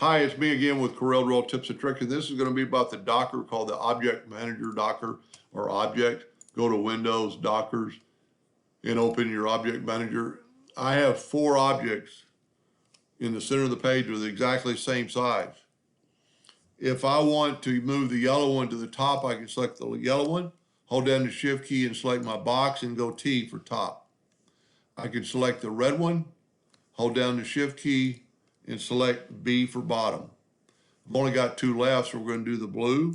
Hi, it's me again with Corel Draw Tips and Tricks, and this is going to be about the Docker called the Object Manager Docker or Object. Go to Windows, Dockers, and open your Object Manager. I have 4 objects in the center of the page with exactly the same size. If I want to move the yellow one to the top, I can select the yellow one, hold down the Shift key and select my box and go T for top. I can select the red one, hold down the Shift key and select B for bottom. I've only got 2 left, so we're going to do the blue.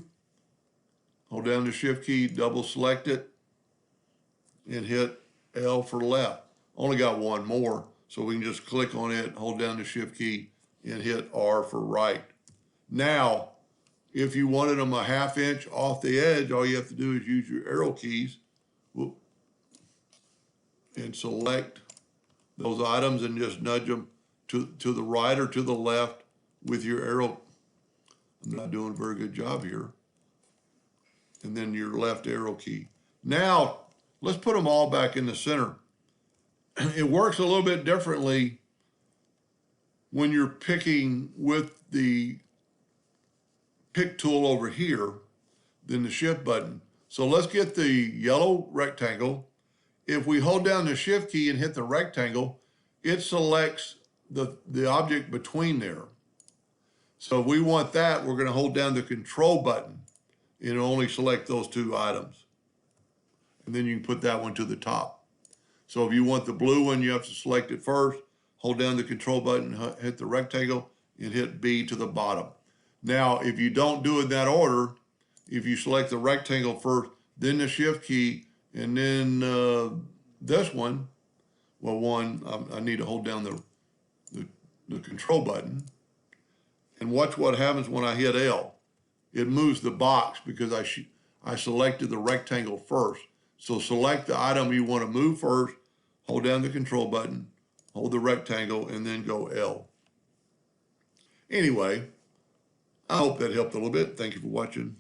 Hold down the Shift key, double select it, and hit L for left. Only got 1 more, so we can just click on it, hold down the Shift key, and hit R for right. Now, if you wanted them a 1/2 inch off the edge, all you have to do is use your arrow keys and select those items and just nudge them to the right or to the left with your arrow. I'm not doing a very good job here. And then your left arrow key. Now, let's put them all back in the center. It works a little bit differently when you're picking with the pick tool over here than the shift button. So let's get the yellow rectangle. If we hold down the shift key and hit the rectangle, it selects the object between there. So if we want that, we're going to hold down the control button and only select those 2 items. And then you can put that one to the top. So if you want the blue one, you have to select it first, hold down the control button, hit the rectangle, and hit B to the bottom. Now, if you don't do it in that order, if you select the rectangle first, then the shift key, and then this one, well, I need to hold down the control button. And watch what happens when I hit L. It moves the box because I selected the rectangle first. So select the item you want to move first, hold down the control button, hold the rectangle, and then go L. Anyway, I hope that helped a little bit. Thank you for watching.